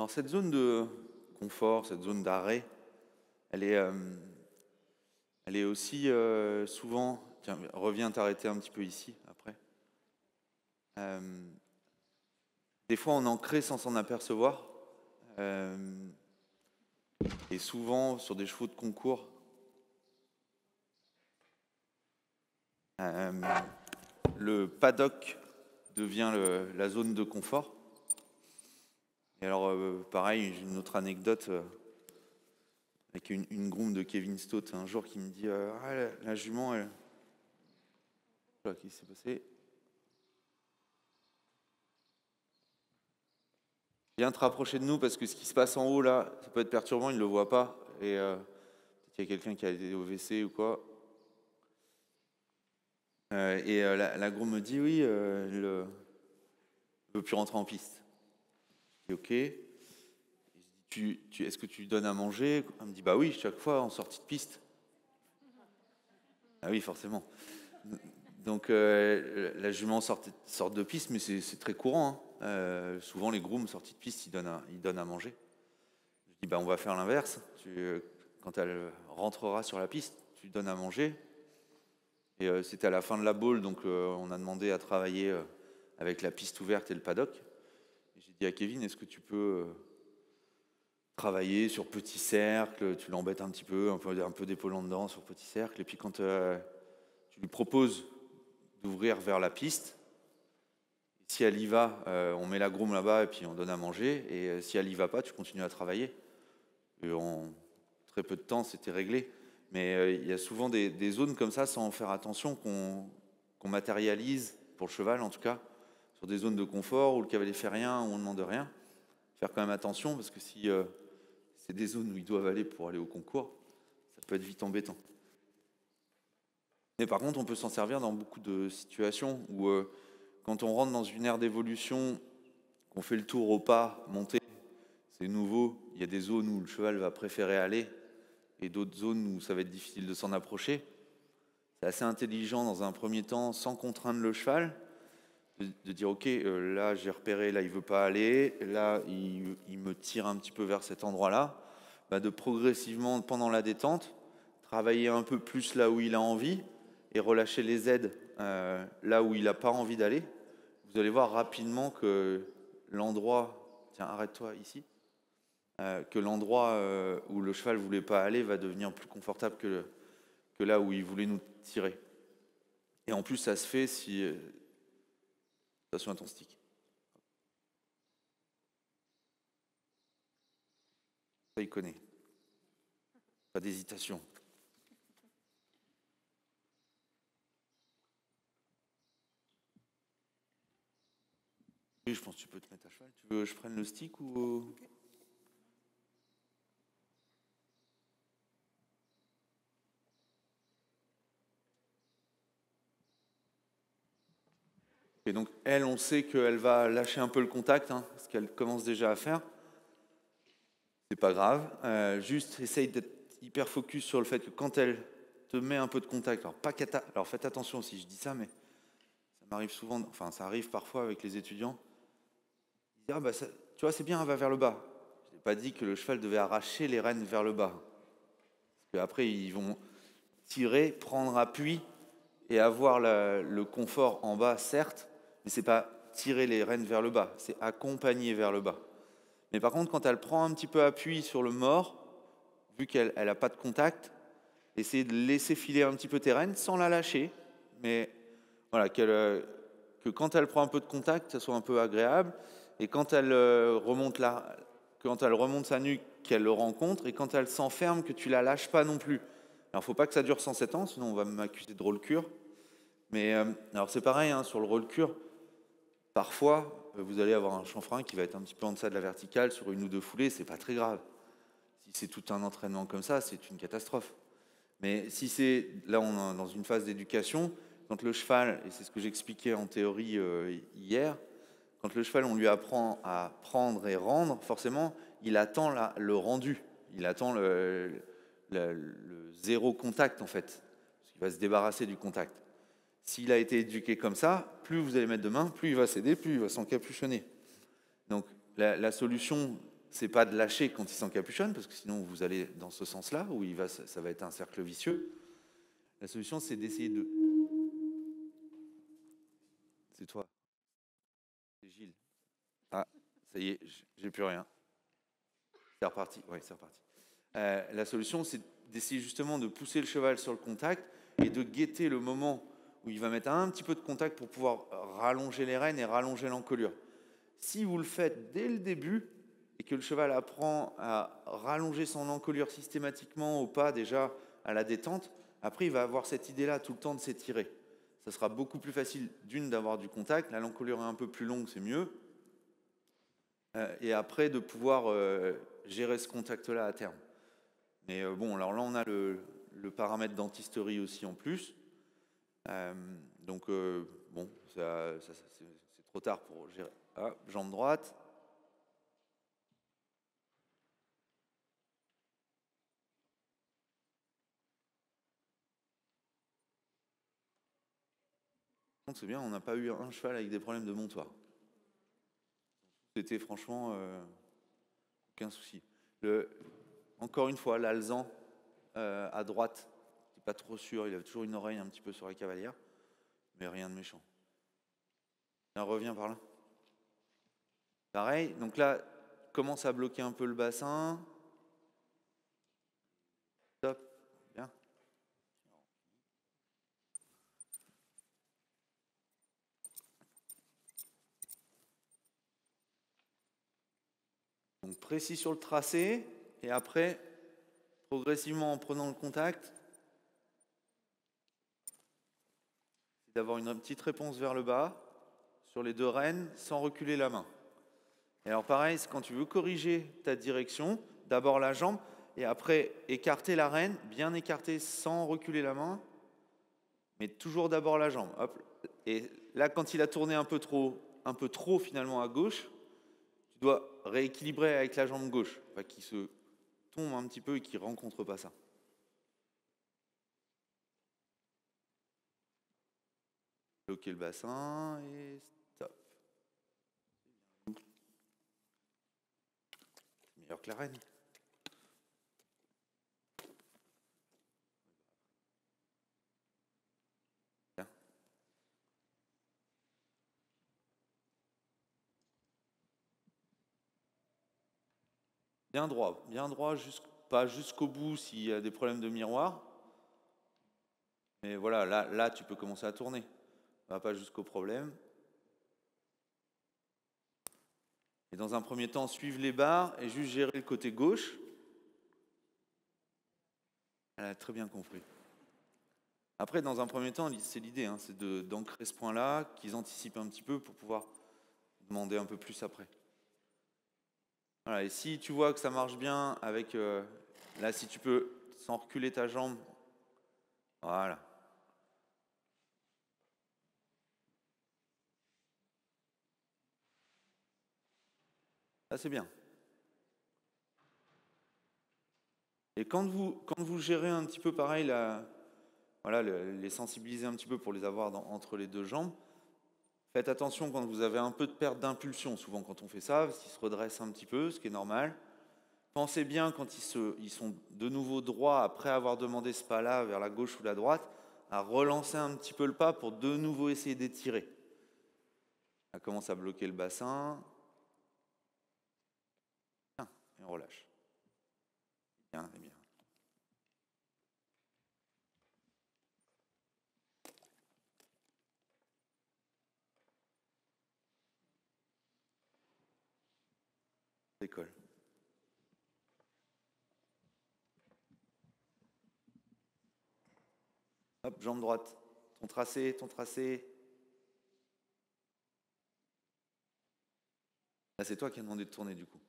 Alors cette zone de confort, cette zone d'arrêt, elle est, elle est aussi souvent... Tiens, reviens t'arrêter un petit peu ici, après. Des fois, on en crée sans s'en apercevoir. Et souvent, sur des chevaux de concours, le paddock devient la zone de confort. Et alors, pareil, j'ai une autre anecdote avec une groom de Kevin Stott un jour qui me dit ah, la jument, elle... Qu'est-ce qui s'est passé? Viens te rapprocher de nous parce que ce qui se passe en haut là, ça peut être perturbant, il ne le voit pas. Et peut-être qu'il y a quelqu'un qui a été au WC ou quoi. La groom me dit oui, elle ne veut plus rentrer en piste. Je dis ok. Est-ce que tu lui donnes à manger? Elle me dit bah oui, chaque fois en sortie de piste. Ah oui, forcément. Donc la jument sort de piste, mais c'est très courant. Hein. Souvent les grooms sortis de piste, ils donnent à manger. Je dis bah on va faire l'inverse. Quand elle rentrera sur la piste, tu lui donnes à manger. Et c'était à la fin de la bowl, donc on a demandé à travailler avec la piste ouverte et le paddock. Et j'ai dit à Kevin, est-ce que tu peux travailler sur petit cercle, tu l'embêtes un petit peu, un peu d'épaule en dedans sur petit cercle, et puis quand tu lui proposes d'ouvrir vers la piste, si elle y va, on met la groom là-bas et puis on donne à manger, et si elle y va pas, tu continues à travailler. Et en très peu de temps, c'était réglé. Mais il y a souvent des zones comme ça, sans faire attention, qu'on matérialise, pour le cheval en tout cas, sur des zones de confort où le cavalier fait rien, où on ne demande rien. Faire quand même attention, parce que si c'est des zones où ils doivent aller pour aller au concours, ça peut être vite embêtant. Mais par contre, on peut s'en servir dans beaucoup de situations où, quand on rentre dans une ère d'évolution, qu'on fait le tour au pas, monter, c'est nouveau, il y a des zones où le cheval va préférer aller et d'autres zones où ça va être difficile de s'en approcher. C'est assez intelligent dans un premier temps, sans contraindre le cheval, de dire ok, là j'ai repéré, là il veut pas aller, là il me tire un petit peu vers cet endroit-là, bah, de progressivement pendant la détente travailler un peu plus là où il a envie et relâcher les aides là où il n'a pas envie d'aller. Vous allez voir rapidement que l'endroit, tiens arrête-toi ici, que l'endroit où le cheval voulait pas aller va devenir plus confortable que là où il voulait nous tirer. Et en plus ça se fait si attention à ton stick. Ça, il connaît. Pas d'hésitation. Oui, je pense que tu peux te mettre à cheval. Tu veux que je prenne le stick ou... Okay. Et donc, elle, on sait qu'elle va lâcher un peu le contact, hein, ce qu'elle commence déjà à faire. C'est pas grave. Juste, essaye d'être hyper focus sur le fait que quand elle te met un peu de contact, alors faites attention si je dis ça, mais ça m'arrive souvent, enfin ça arrive parfois avec les étudiants. Ils disent, ah bah ça, tu vois, c'est bien, elle va vers le bas. Je n'ai pas dit que le cheval devait arracher les rênes vers le bas. Parce qu'après, ils vont tirer, prendre appui et avoir le confort en bas, certes, mais c'est pas tirer les rênes vers le bas, c'est accompagner vers le bas. Mais par contre, quand elle prend un petit peu appui sur le mort, vu qu'elle n'a pas de contact, essayer de laisser filer un petit peu tes rênes sans la lâcher, mais voilà, que quand elle prend un peu de contact, ça soit un peu agréable, et quand elle remonte sa nuque, qu'elle le rencontre, et quand elle s'enferme, que tu la lâches pas non plus. Alors, il ne faut pas que ça dure 107 ans, sinon on va m'accuser de roll-cure. Mais alors c'est pareil, hein, sur le roll-cure, parfois, vous allez avoir un chanfrein qui va être un petit peu en deçà de la verticale sur une ou deux foulées, c'est pas très grave. Si c'est tout un entraînement comme ça, c'est une catastrophe. Mais si c'est, là on est dans une phase d'éducation, quand le cheval, et c'est ce que j'expliquais en théorie hier, quand le cheval on lui apprend à prendre et rendre, forcément il attend le rendu, il attend le zéro contact en fait, parce qu'il va se débarrasser du contact. S'il a été éduqué comme ça, plus vous allez mettre de main, plus il va céder, plus il va s'encapuchonner. Donc la solution c'est pas de lâcher quand il s'encapuchonne, parce que sinon vous allez dans ce sens-là, où ça va être un cercle vicieux. La solution, c'est d'essayer de... C'est toi. C'est Gilles. Ah, ça y est, j'ai plus rien. C'est reparti. Oui, c'est reparti. La solution, c'est d'essayer justement de pousser le cheval sur le contact et de guetter le moment où il va mettre un petit peu de contact pour pouvoir rallonger les rênes et rallonger l'encolure. Si vous le faites dès le début et que le cheval apprend à rallonger son encolure systématiquement au pas, déjà à la détente, après il va avoir cette idée-là tout le temps de s'étirer. Ça sera beaucoup plus facile d'avoir du contact. Là, l'encolure est un peu plus longue, c'est mieux. Et après de pouvoir gérer ce contact-là à terme. Mais bon, alors là, on a le paramètre dentisterie aussi en plus. Donc, bon, c'est trop tard pour gérer. Ah, jambe droite. C'est bien, on n'a pas eu un cheval avec des problèmes de montoir. C'était franchement aucun souci. Encore une fois, l'alezan à droite, je pas trop sûr, il avait toujours une oreille un petit peu sur la cavalière, mais rien de méchant. Tiens, reviens par là. Pareil, donc là, commence à bloquer un peu le bassin. Top, bien. Donc précis sur le tracé, et après, progressivement en prenant le contact, c'est d'avoir une petite réponse vers le bas, sur les deux rênes, sans reculer la main. Et alors pareil, c'est quand tu veux corriger ta direction, d'abord la jambe, et après écarter la rêne, bien écarter sans reculer la main, mais toujours d'abord la jambe. Hop. Et là, quand il a tourné un peu trop finalement à gauche, tu dois rééquilibrer avec la jambe gauche, enfin, qui se tombe un petit peu et qui ne rencontre pas ça. Bloquer le bassin et stop. C'est meilleur que la reine. Bien. Bien droit, pas jusqu'au bout s'il y a des problèmes de miroir. Mais voilà, là tu peux commencer à tourner. Ça va pas jusqu'au problème. Et dans un premier temps, suivre les barres et juste gérer le côté gauche. Elle a très bien compris. Après, dans un premier temps, c'est l'idée, hein, c'est d'ancrer ce point-là, qu'ils anticipent un petit peu pour pouvoir demander un peu plus après. Voilà, et si tu vois que ça marche bien avec... là, si tu peux, sans reculer ta jambe, voilà. Là, c'est bien. Et quand vous gérez un petit peu pareil, voilà, les sensibiliser un petit peu pour les avoir entre les deux jambes, faites attention quand vous avez un peu de perte d'impulsion. Souvent, quand on fait ça, ils se redressent un petit peu, ce qui est normal. Pensez bien quand ils sont de nouveau droits après avoir demandé ce pas-là vers la gauche ou la droite, à relancer un petit peu le pas pour de nouveau essayer d'étirer. Ça commence à bloquer le bassin. Bien, et on relâche. Bien, et bien. Décolle. Hop, jambe droite. Ton tracé, ton tracé. Là, c'est toi qui as demandé de tourner du coup.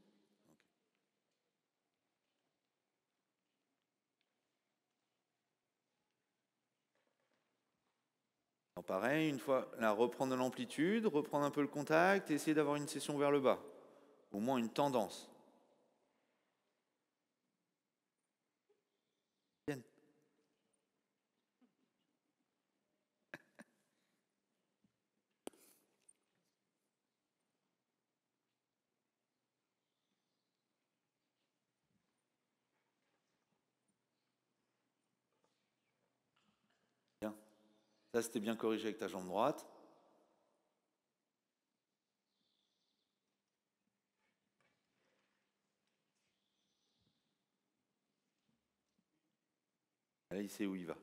Alors pareil, une fois, là, reprendre de l'amplitude, reprendre un peu le contact et essayer d'avoir une session vers le bas. Au moins une tendance. Bien. Ça, c'était bien corrigé avec ta jambe droite. Là, il sait où il va.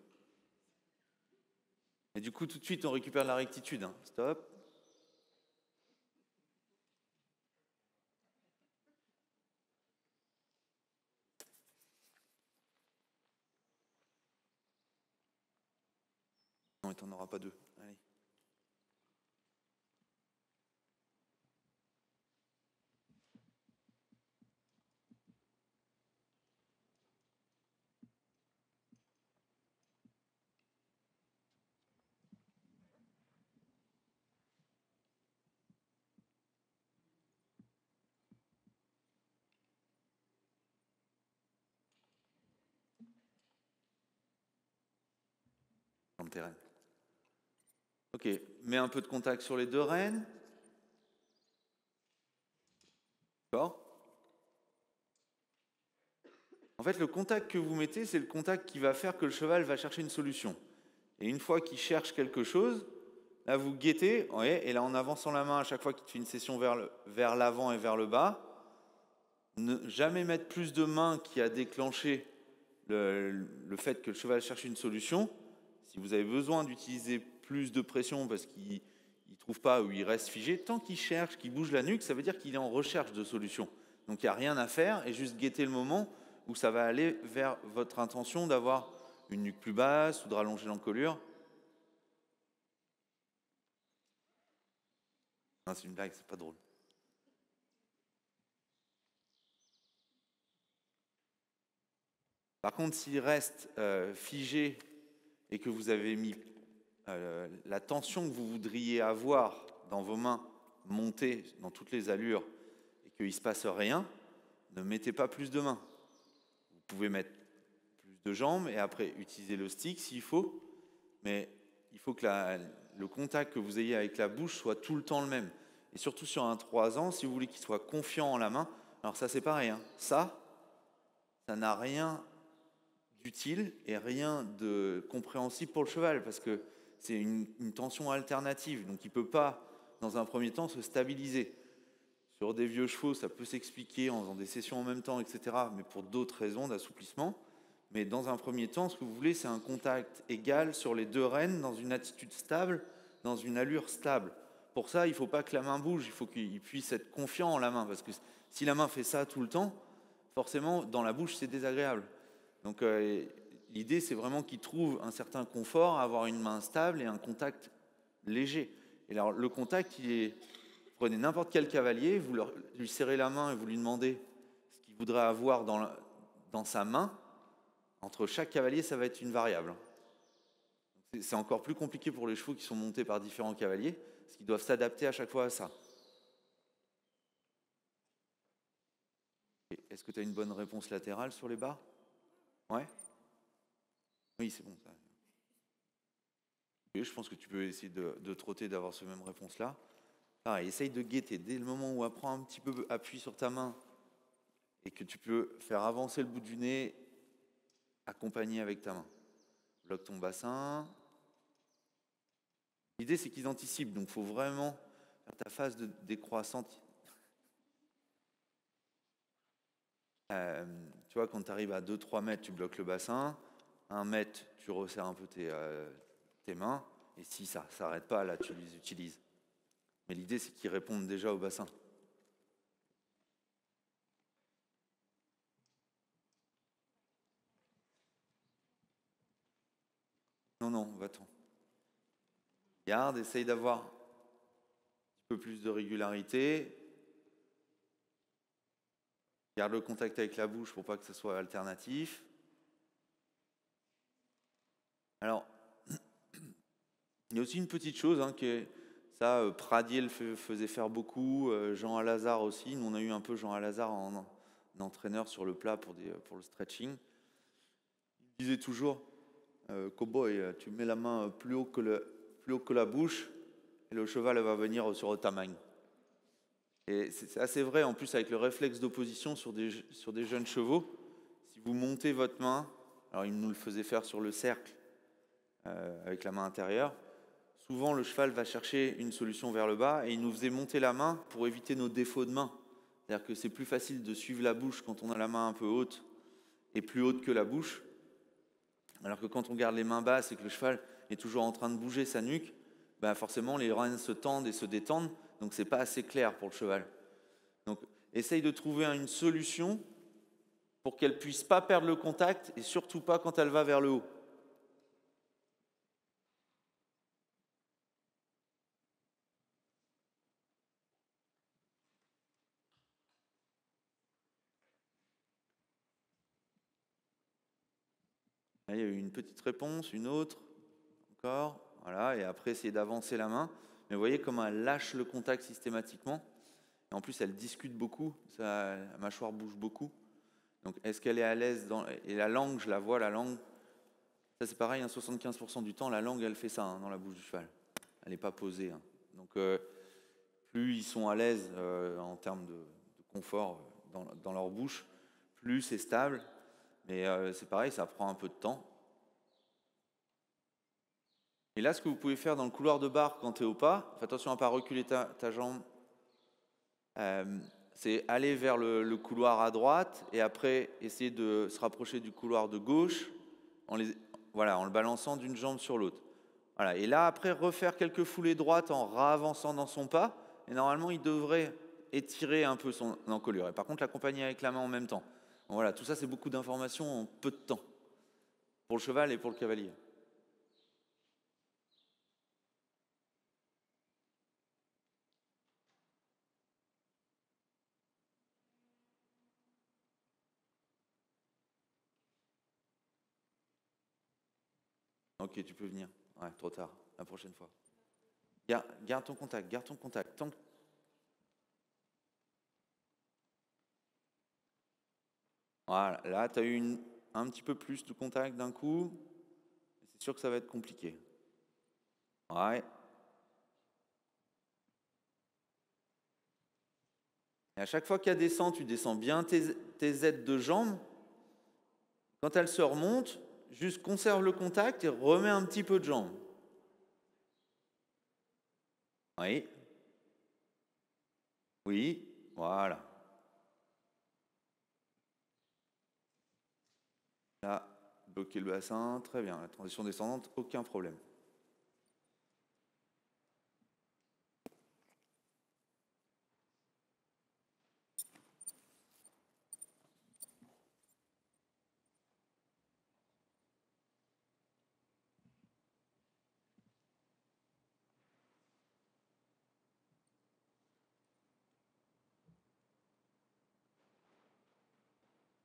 Et du coup, tout de suite, on récupère la rectitude. Hein. Stop. Non, tu n'en auras pas deux. Allez. Dans le terrain. Ok, mets un peu de contact sur les deux rênes. D'accord. En fait, le contact que vous mettez, c'est le contact qui va faire que le cheval va chercher une solution. Et une fois qu'il cherche quelque chose, là, vous guettez, ouais, et là, en avançant la main à chaque fois qu'il fait une session vers l'avant et vers le bas, ne jamais mettre plus de main qui a déclenché le fait que le cheval cherche une solution. Si vous avez besoin d'utiliser plus de pression parce qu'il ne trouve pas ou il reste figé, tant qu'il cherche, qu'il bouge la nuque, ça veut dire qu'il est en recherche de solution. Donc il n'y a rien à faire et juste guetter le moment où ça va aller vers votre intention d'avoir une nuque plus basse ou de rallonger l'encolure. Non, c'est une blague, c'est pas drôle. Par contre, s'il reste figé et que vous avez mis la tension que vous voudriez avoir dans vos mains montée dans toutes les allures et qu'il ne se passe rien, ne mettez pas plus de mains. Vous pouvez mettre plus de jambes et après utiliser le stick s'il faut, mais il faut que le contact que vous ayez avec la bouche soit tout le temps le même. Et surtout sur un 3 ans, si vous voulez qu'il soit confiant en la main, alors ça c'est pareil, hein. Ça n'a rien d'utile et rien de compréhensible pour le cheval parce que c'est une tension alternative. Donc il ne peut pas, dans un premier temps, se stabiliser. Sur des vieux chevaux, ça peut s'expliquer en faisant des sessions en même temps, etc., mais pour d'autres raisons d'assouplissement. Mais dans un premier temps, ce que vous voulez, c'est un contact égal sur les deux rênes, dans une attitude stable, dans une allure stable. Pour ça, il ne faut pas que la main bouge, il faut qu'il puisse être confiant en la main, parce que si la main fait ça tout le temps, forcément, dans la bouche, c'est désagréable. Donc l'idée, c'est vraiment qu'il trouve un certain confort à avoir une main stable et un contact léger. Et alors, le contact, prenez n'importe quel cavalier, vous lui serrez la main et vous lui demandez ce qu'il voudrait avoir dans sa main. Entre chaque cavalier, ça va être une variable. C'est encore plus compliqué pour les chevaux qui sont montés par différents cavaliers, parce qu'ils doivent s'adapter à chaque fois à ça. Est-ce que tu as une bonne réponse latérale sur les bas? Ouais. Oui, c'est bon. Ça. Et je pense que tu peux essayer de trotter, d'avoir ce même réponse-là. Pareil, essaye de guetter. Dès le moment où apprends un petit peu appui sur ta main et que tu peux faire avancer le bout du nez, accompagner avec ta main. Bloque ton bassin. L'idée, c'est qu'ils anticipent. Donc, il faut vraiment faire ta phase de décroissante. Tu vois, quand tu arrives à 2-3 mètres, tu bloques le bassin. 1 mètre, tu resserres un peu tes mains. Et si ça ne s'arrête pas, là, tu les utilises. Mais l'idée, c'est qu'ils répondent déjà au bassin. Non, va-t'en. Garde, essaye d'avoir un petit peu plus de régularité. Garde le contact avec la bouche pour pas que ce soit alternatif. Alors, il y a aussi une petite chose ça, Pradier le faisait faire beaucoup, Jean Alazard aussi. Nous, on a eu un peu Jean Alazard en entraîneur sur le plat pour le stretching. Il disait toujours, cowboy, tu mets la main plus haut que la bouche et le cheval va venir sur ta main. Et c'est assez vrai, en plus, avec le réflexe d'opposition sur des jeunes chevaux. Si vous montez votre main, alors il nous le faisait faire sur le cercle, avec la main intérieure, souvent le cheval va chercher une solution vers le bas et il nous faisait monter la main pour éviter nos défauts de main. C'est-à-dire que c'est plus facile de suivre la bouche quand on a la main un peu haute et plus haute que la bouche, alors que quand on garde les mains basses et que le cheval est toujours en train de bouger sa nuque, ben forcément les rênes se tendent et se détendent, donc c'est pas assez clair pour le cheval. Donc essaye de trouver une solution pour qu'elle puisse pas perdre le contact et surtout pas quand elle va vers le haut. Là, il y a eu une petite réponse, une autre, encore, voilà, et après essayer d'avancer la main. Mais vous voyez comment elle lâche le contact systématiquement. Et en plus, elle discute beaucoup, la mâchoire bouge beaucoup. Donc, est-ce qu'elle est à l'aise dans... Et la langue, je la vois, la langue, ça c'est pareil, hein, 75% du temps, la langue, elle fait ça dans la bouche du cheval. Elle n'est pas posée. Donc, plus ils sont à l'aise en termes de confort dans leur bouche, plus c'est stable. Mais c'est pareil, ça prend un peu de temps. Et là, ce que vous pouvez faire dans le couloir de barre quand tu es au pas, fais attention à ne pas reculer ta jambe, c'est aller vers le couloir à droite et après essayer de se rapprocher du couloir de gauche en le balançant d'une jambe sur l'autre. Voilà. Et là, après, refaire quelques foulées droites en ravançant dans son pas. Et normalement, il devrait étirer un peu son encolure. Et par contre, l'accompagner avec la main en même temps. Bon, voilà, tout ça, c'est beaucoup d'informations en peu de temps pour le cheval et pour le cavalier. Ok, tu peux venir. Ouais, trop tard. La prochaine fois. Garde ton contact, garde ton contact. Voilà, là, tu as eu un petit peu plus de contact d'un coup. C'est sûr que ça va être compliqué. Ouais. Et à chaque fois qu'elle descend, tu descends bien tes aides de jambes. Quand elle se remonte, juste conserve le contact et remets un petit peu de jambes. Oui. Oui. Voilà. Là, bloquer le bassin. Très bien. La transition descendante, aucun problème.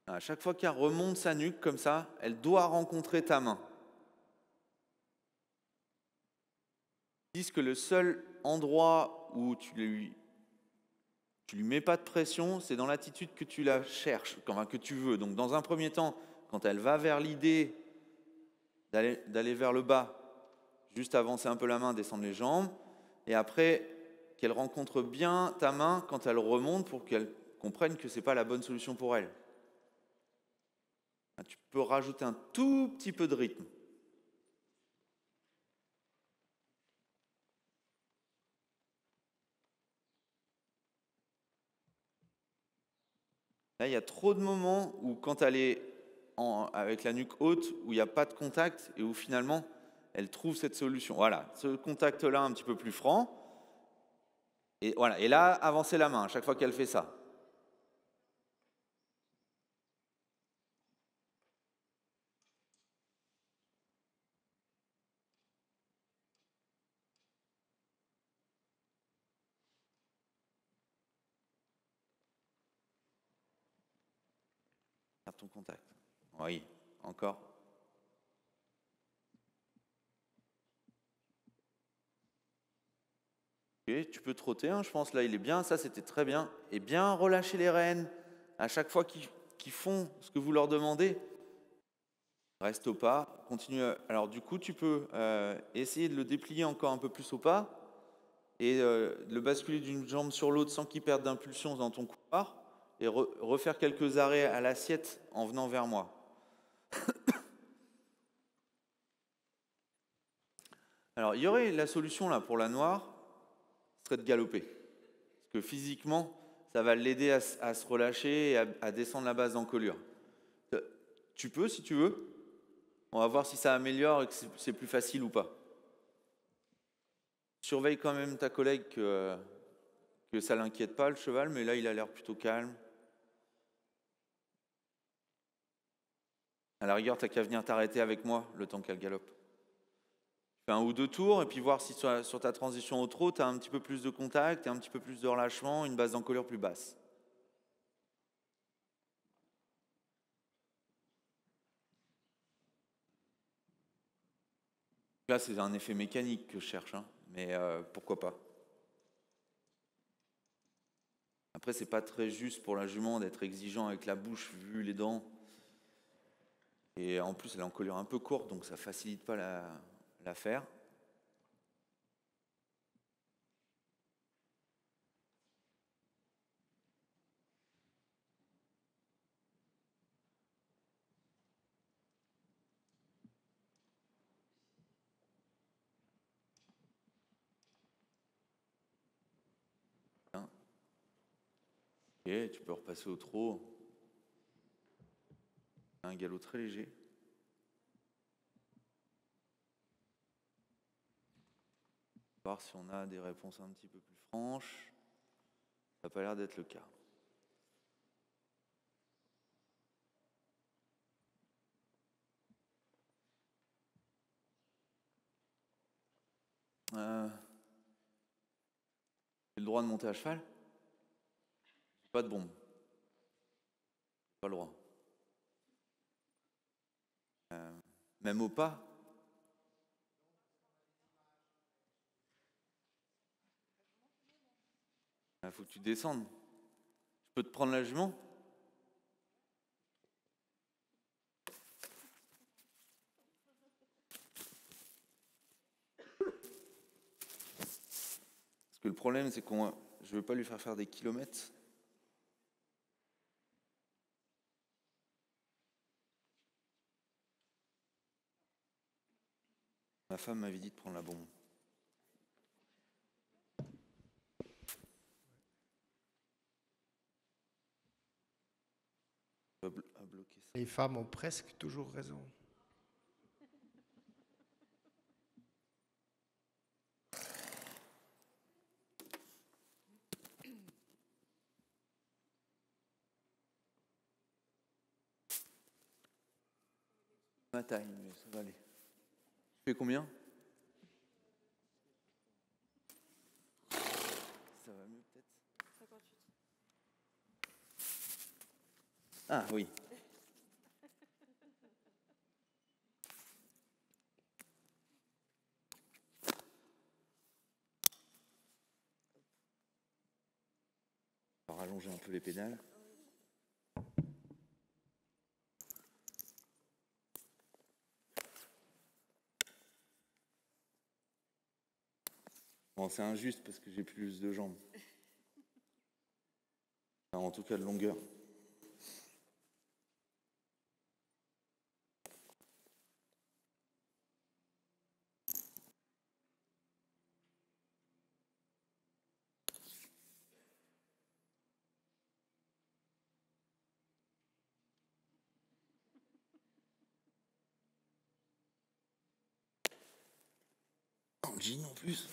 À chaque fois qu'elle remonte sa nuque comme ça, elle doit rencontrer ta main. Ils disent que le seul endroit où tu lui mets pas de pression, c'est dans l'attitude que tu la cherches, enfin, que tu veux. Donc dans un premier temps, quand elle va vers l'idée d'aller vers le bas, juste avancer un peu la main, descendre les jambes, et après qu'elle rencontre bien ta main quand elle remonte pour qu'elle comprenne que ce n'est pas la bonne solution pour elle. Tu peux rajouter un tout petit peu de rythme. Là, il y a trop de moments où quand elle est avec la nuque haute, où il n'y a pas de contact et où finalement, elle trouve cette solution. Voilà, ce contact-là un petit peu plus franc. Et, voilà. Et là, avancer la main à chaque fois qu'elle fait ça. Garde ton contact. Oui, encore. Ok, tu peux trotter, hein, je pense. Là, il est bien. Ça, c'était très bien. Et bien relâcher les rênes à chaque fois qu'ils font ce que vous leur demandez. Reste au pas. Continue. Alors, du coup, tu peux essayer de le déplier encore un peu plus au pas et le basculer d'une jambe sur l'autre sans qu'il perde d'impulsion dans ton couloir et refaire quelques arrêts à l'assiette en venant vers moi. Alors, il y aurait la solution là pour la noire, serait de galoper. Parce que physiquement, ça va l'aider à se relâcher et à descendre la base d'encolure. Tu peux si tu veux. On va voir si ça améliore et que c'est plus facile ou pas. Surveille quand même ta collègue que ça l'inquiète pas le cheval, mais là il a l'air plutôt calme. À la rigueur, t'as qu'à venir t'arrêter avec moi le temps qu'elle galope. Fais 1 ou 2 tours et puis voir si sur ta transition au trot, tu as un petit peu plus de contact et un petit peu plus de relâchement, une base d'encolure plus basse. Là, c'est un effet mécanique que je cherche, hein, mais pourquoi pas. Après, c'est pas très juste pour la jument d'être exigeant avec la bouche vu les dents. Et en plus, elle a l'encolure un peu courte, donc ça facilite pas l'affaire. Et tu peux repasser au trot. Un galop très léger. Voir si on a des réponses un petit peu plus franches. Ça n'a pas l'air d'être le cas. J'ai le droit de monter à cheval? Pas de bombe. Pas le droit. Même au pas? Il faut que tu descendes. Je peux te prendre la jument? Parce que le problème, c'est que je ne veux pas lui faire des kilomètres. Ma femme m'avait dit de prendre la bombe. À bloquer ça. Les femmes ont presque toujours raison. Ma taille, mais ça va aller. Tu fais combien? Ça va mieux peut-être? 58. Ah oui. On va rallonger un peu les pédales. Bon, c'est injuste parce que j'ai plus de jambes. Enfin, en tout cas de longueur. En jean en plus.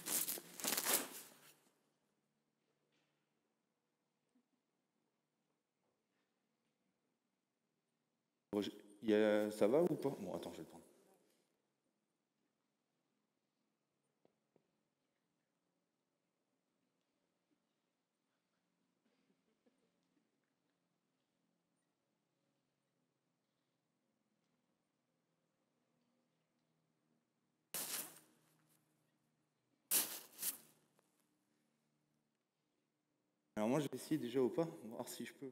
Bon, ça va ou pas? Bon, attends, je vais le prendre. Alors moi, je vais essayer déjà au pas, voir si je peux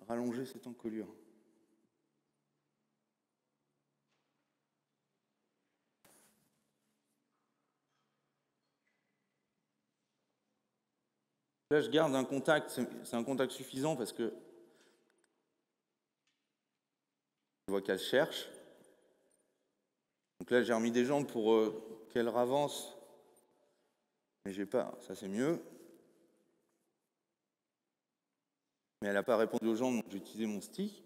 rallonger cette encolure. Là, je garde un contact, c'est un contact suffisant parce que je vois qu'elle cherche. Donc là, j'ai remis des jambes pour qu'elle avance, mais j'ai pas, ça c'est mieux. Mais elle n'a pas répondu aux jambes, donc j'ai utilisé mon stick.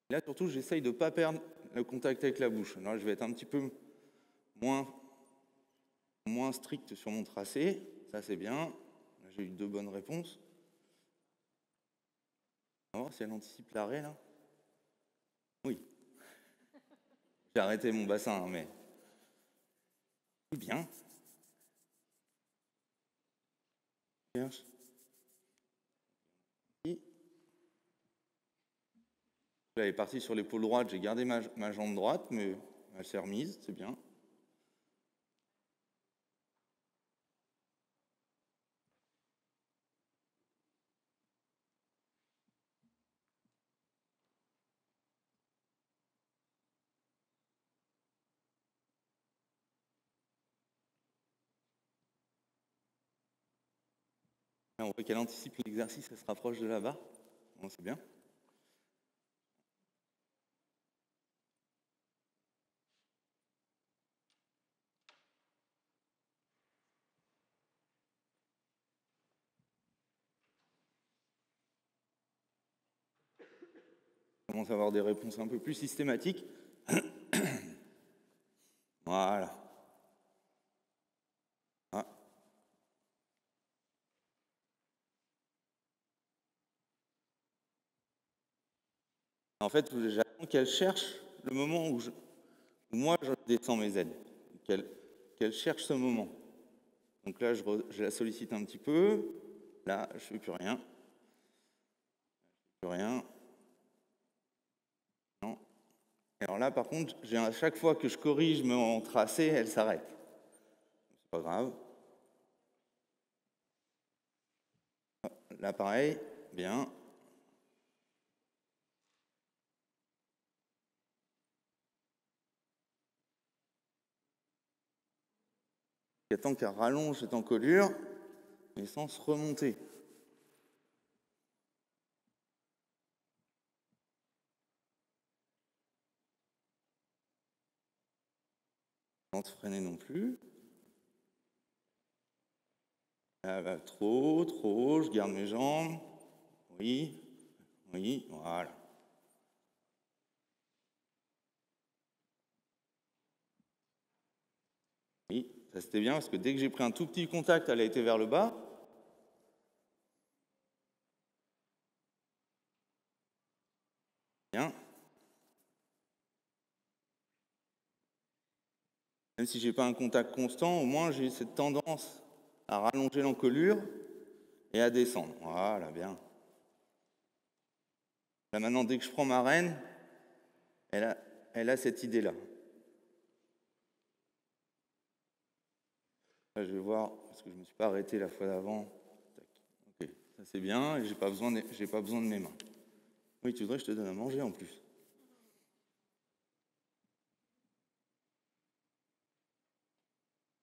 Là, surtout, j'essaye de ne pas perdre le contact avec la bouche. Alors, je vais être un petit peu moins strict sur mon tracé. Ça, c'est bien. J'ai eu 2 bonnes réponses. On va voir si elle anticipe l'arrêt, là. Oui. J'ai arrêté mon bassin, hein, mais... C'est bien. Bien. Là, elle est partie sur l'épaule droite. J'ai gardé ma jambe droite, mais elle s'est remise, c'est bien. Là, on voit qu'elle anticipe l'exercice, elle se rapproche de là-bas. Bon, c'est bien. On commence à avoir des réponses un peu plus systématiques. Voilà. Ah. En fait, j'attends qu'elle cherche le moment où moi je descends mes aides. Qu'elle cherche ce moment. Donc là, je la sollicite un petit peu. Là, je ne fais plus rien. Plus rien. Non. Et alors là, par contre, à chaque fois que je corrige mon tracé, elle s'arrête. C'est pas grave. Là, pareil, bien. J'attends qu'elle rallonge cette encolure, mais sans se remonter. Sans se freiner non plus. Là, va trop, je garde mes jambes. Oui, oui, voilà. Oui, ça c'était bien parce que dès que j'ai pris un tout petit contact, elle a été vers le bas. Bien. Même si j'ai pas un contact constant, au moins j'ai cette tendance à rallonger l'encolure et à descendre. Voilà, bien. Là maintenant, dès que je prends ma reine, elle a cette idée-là. Là, je vais voir, parce que je ne me suis pas arrêté la fois d'avant. Ok, ça c'est bien, et j'ai pas besoin de mes mains. Oui, tu voudrais que je te donne à manger en plus.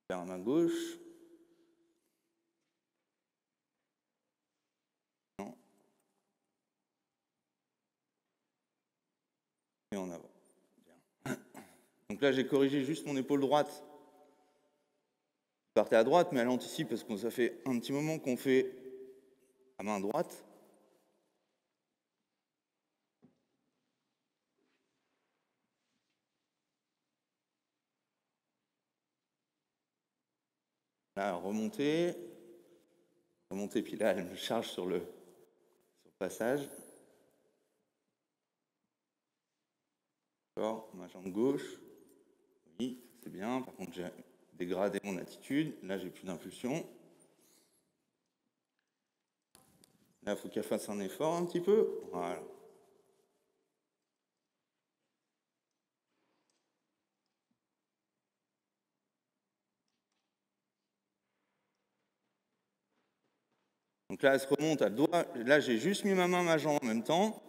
Faire à main gauche. Non. Et en avant. Bien. Donc là, j'ai corrigé juste mon épaule droite. Partez à droite, mais elle anticipe parce que ça fait un petit moment qu'on fait à main droite. Là, remonter, puis là, elle me charge sur le passage. D'accord, ma jambe gauche. Oui, c'est bien. Par contre, j'ai dégradé mon attitude. Là, j'ai plus d'impulsion. Là, il faut qu'elle fasse un effort un petit peu. Voilà. Donc là, elle se remonte, elle doit... Là, j'ai juste mis ma main, ma jambe en même temps.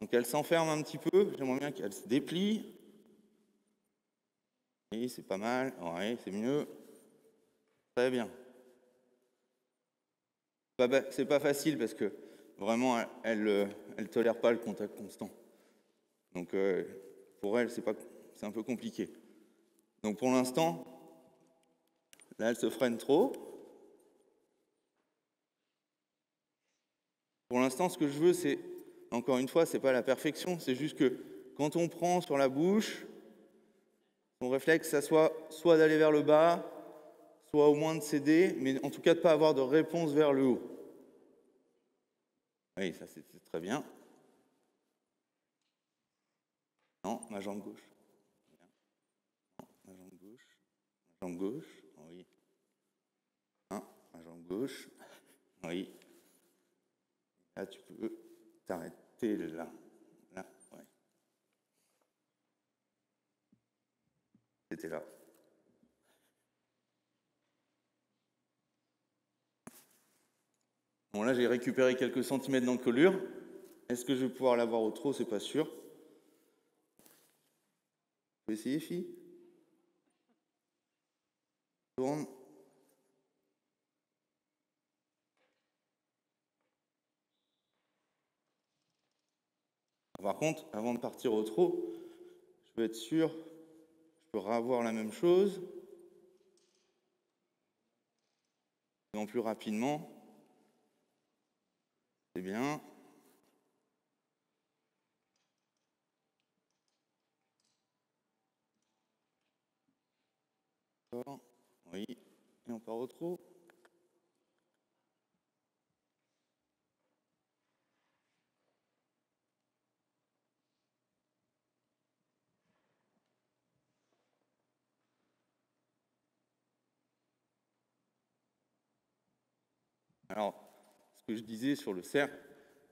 Donc elle s'enferme un petit peu. J'aimerais bien qu'elle se déplie. Oui, c'est pas mal. Ouais, c'est mieux. Très bien. C'est pas facile parce que vraiment, elle tolère pas le contact constant. Donc pour elle, c'est c'est un peu compliqué. Donc pour l'instant, là, elle se freine trop. Pour l'instant, ce que je veux, c'est, encore une fois, c'est pas la perfection, c'est juste que quand on prend sur la bouche, son réflexe, ça soit d'aller vers le bas, soit au moins de céder, mais en tout cas de ne pas avoir de réponse vers le haut. Oui, ça c'est très bien. Non, ma jambe gauche. Non, ma jambe gauche. Ma jambe gauche, oui. Non, ma jambe gauche, oui. Là, tu peux t'arrêter là. Là, ouais. C'était là. Bon, là, j'ai récupéré quelques centimètres d'encolure. Est-ce que je vais pouvoir l'avoir au trot? C'est pas sûr. Vous pouvez essayer, filles? Tourne. Par contre, avant de partir au trot, je veux être sûr, je peux revoir la même chose. Et en plus rapidement. C'est bien. Oui, et on part au trot. Alors, ce que je disais sur le cercle,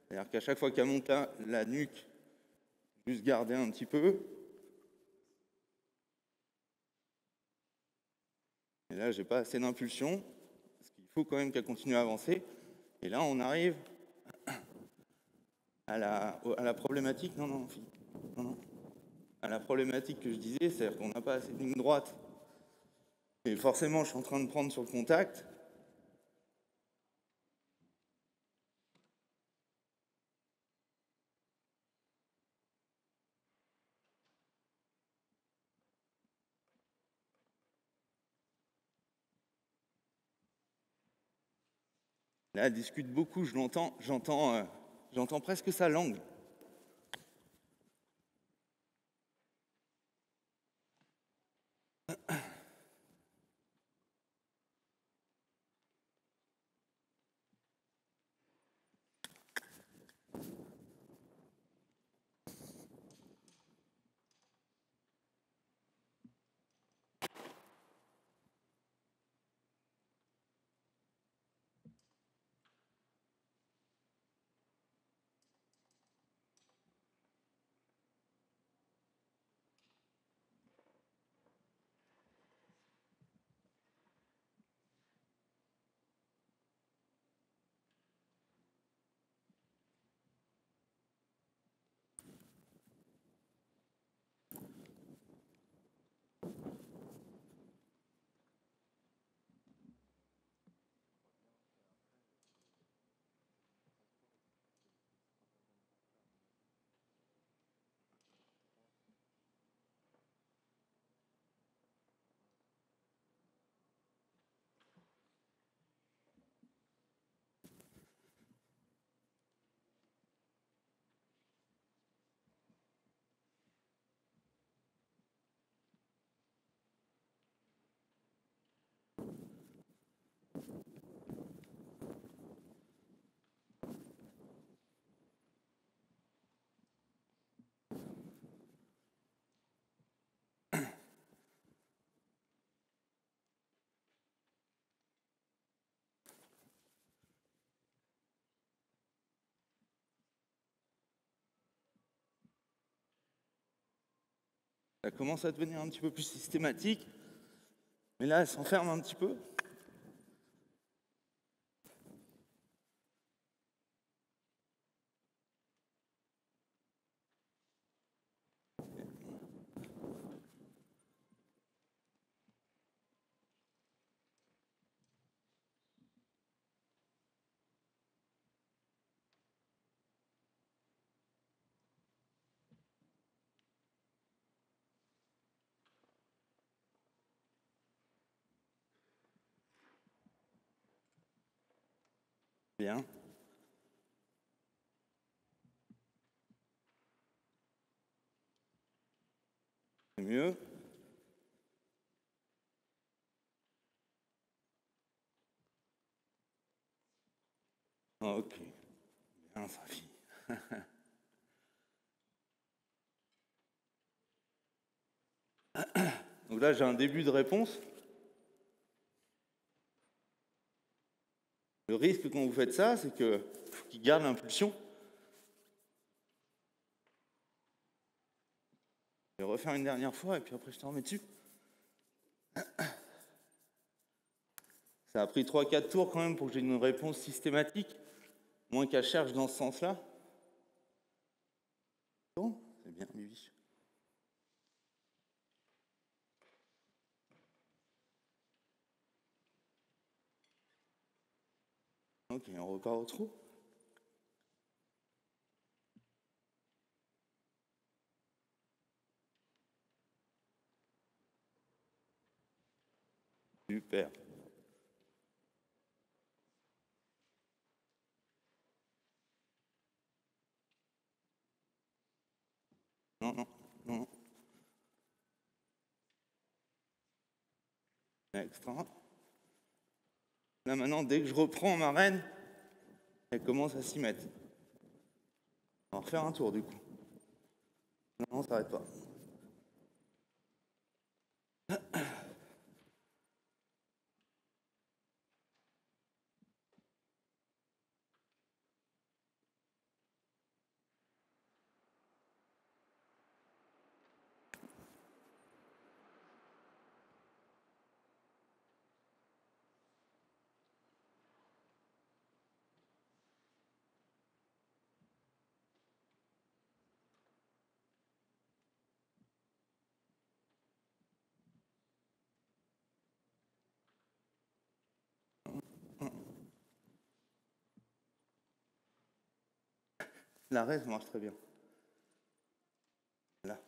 c'est-à-dire qu'à chaque fois qu'elle monte la nuque, juste garder un petit peu. Et là, j'ai pas assez d'impulsion, parce qu'il faut quand même qu'elle continue à avancer. Et là, on arrive à la problématique. Non, non, non, non. À la problématique que je disais, c'est-à-dire qu'on n'a pas assez de ligne droite. Et forcément, je suis en train de prendre sur le contact. Là, elle discute beaucoup, je l'entends, j'entends presque sa langue. Ça commence à devenir un petit peu plus systématique. Mais là, elle s'enferme un petit peu. Bien. C'est mieux. Ok. Bien, ça finit. Donc là, j'ai un début de réponse. Le risque quand vous faites ça, c'est qu'il garde l'impulsion. Je vais refaire une dernière fois et puis après je te remets dessus. Ça a pris 3-4 tours quand même pour que j'ai une réponse systématique, moins qu'elle cherche dans ce sens-là. Bon, c'est bien, Bibi. Ok, on repart au trou. Super. Non, non, non. Extra. Là maintenant, dès que je reprends ma reine, elle commence à s'y mettre. On va refaire un tour du coup. Non, on s'arrête pas. L'arrêt, ça marche très bien. Là.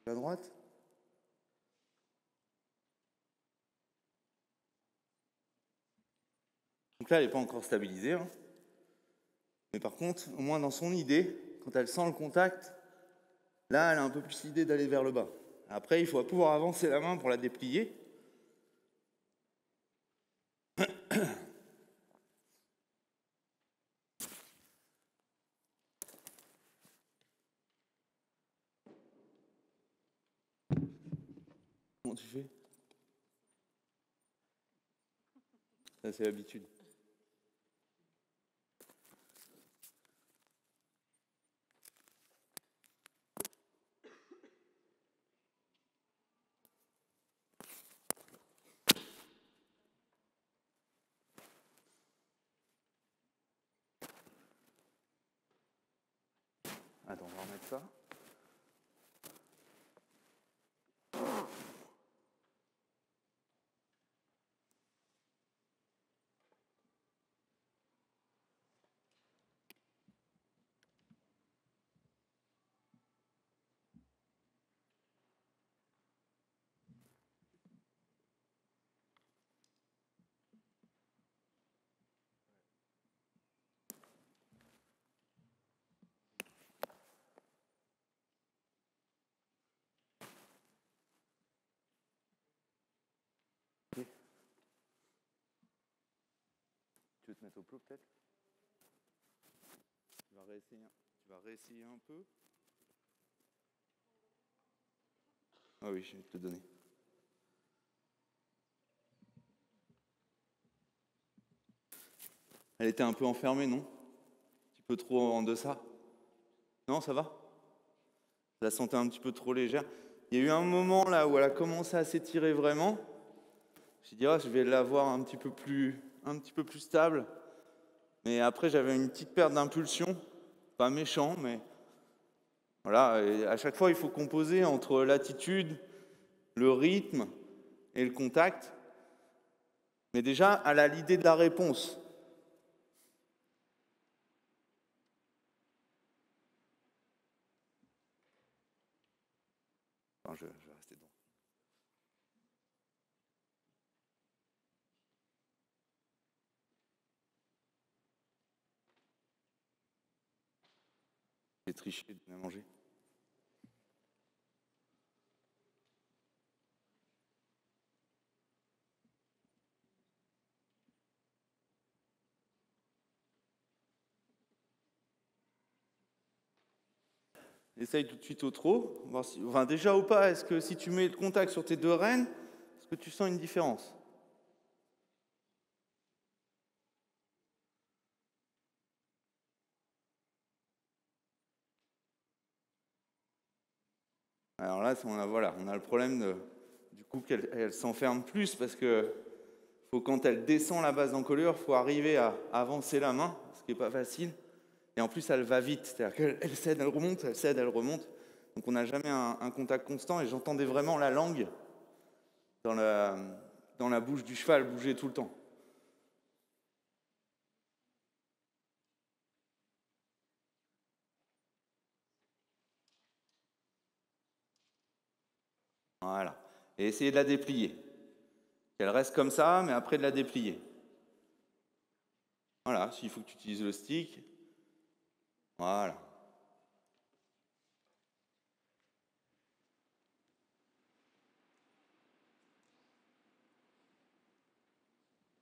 À droite. Donc là, elle n'est pas encore stabilisée. Hein. Mais par contre, au moins dans son idée, quand elle sent le contact, là, elle a un peu plus l'idée d'aller vers le bas. Après, il faut pouvoir avancer la main pour la déplier. Comment tu fais? Ça, c'est l'habitude. Attends, on va remettre ça. Okay. Tu veux te mettre au plot peut-être? Tu vas réessayer un peu. Ah oui, je vais te donner. Elle était un peu enfermée, non? Un petit peu trop en deçà? Non, ça va? Je la sentais un petit peu trop légère. Il y a eu un moment là où elle a commencé à s'étirer vraiment. J'ai dit, ah, je vais l'avoir un petit peu plus stable. Mais après, j'avais une petite perte d'impulsion. Pas méchant, mais voilà. Et à chaque fois, il faut composer entre l'attitude, le rythme et le contact. Mais déjà, elle a l'idée de la réponse. Enfin, je vais rester dedans. J'ai triché, donner à manger. Essaye tout de suite au trot. Voir si, enfin, déjà ou pas, est-ce que si tu mets le contact sur tes deux rênes, est-ce que tu sens une différence? Alors là, voilà, on a le problème du coup qu'elle s'enferme plus parce que faut, quand elle descend la base d'encolure, il faut arriver à avancer la main, ce qui n'est pas facile. Et en plus, elle va vite, c'est-à-dire qu'elle cède, elle remonte, elle cède, elle remonte. Donc on n'a jamais un contact constant et j'entendais vraiment la langue dans la bouche du cheval bouger tout le temps. Voilà. Et essayez de la déplier. Qu'elle reste comme ça, mais après de la déplier. Voilà, s'il faut que tu utilises le stick. Voilà.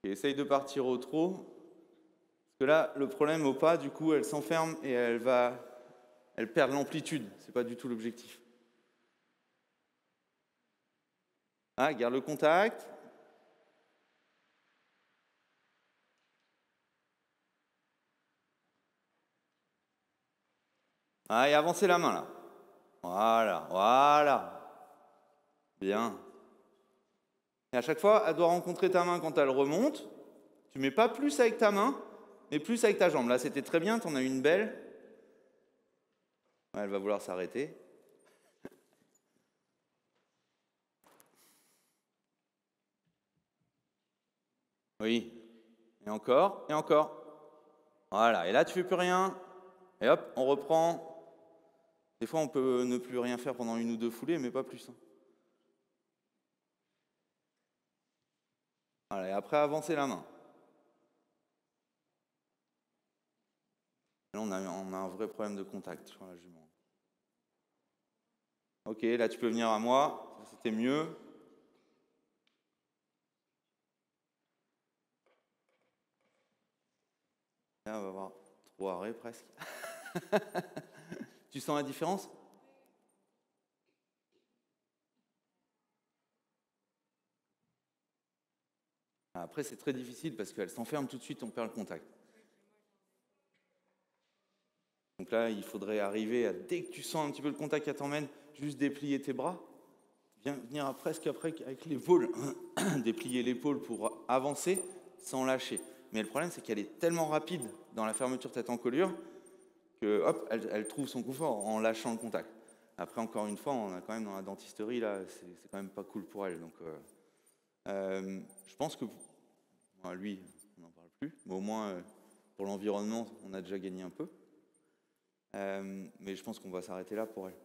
Et essaye de partir au trot. Parce que là, le problème au pas, du coup, elle s'enferme et elle perd l'amplitude. C'est pas du tout l'objectif. Ah, garde le contact. Ah, et avancez la main là. Voilà, voilà. Bien. Et à chaque fois, elle doit rencontrer ta main quand elle remonte. Tu mets pas plus avec ta main, mais plus avec ta jambe. Là, c'était très bien, t'en as une belle. Ouais, elle va vouloir s'arrêter. Oui. Et encore, et encore. Voilà, et là, tu fais plus rien. Et hop, on reprend. Des fois, on peut ne plus rien faire pendant une ou deux foulées, mais pas plus. Voilà, et après, avancer la main. Là, on a un vrai problème de contact sur la jument. Ok, là, tu peux venir à moi. C'était mieux. Là, on va avoir 3 arrêts presque. Tu sens la différence? Après, c'est très difficile parce qu'elle s'enferme tout de suite, on perd le contact. Donc là, il faudrait arriver à, dès que tu sens un petit peu le contact qui t'emmène, juste déplier tes bras, venir presque après avec l'épaule, déplier l'épaule pour avancer sans lâcher. Mais le problème, c'est qu'elle est tellement rapide dans la fermeture tête-encolure que hop, elle trouve son confort en lâchant le contact. Après, encore une fois, on a quand même dans la dentisterie, là, c'est quand même pas cool pour elle. Donc, je pense que, lui, on n'en parle plus, mais au moins, pour l'environnement, on a déjà gagné un peu. Mais je pense qu'on va s'arrêter là pour elle.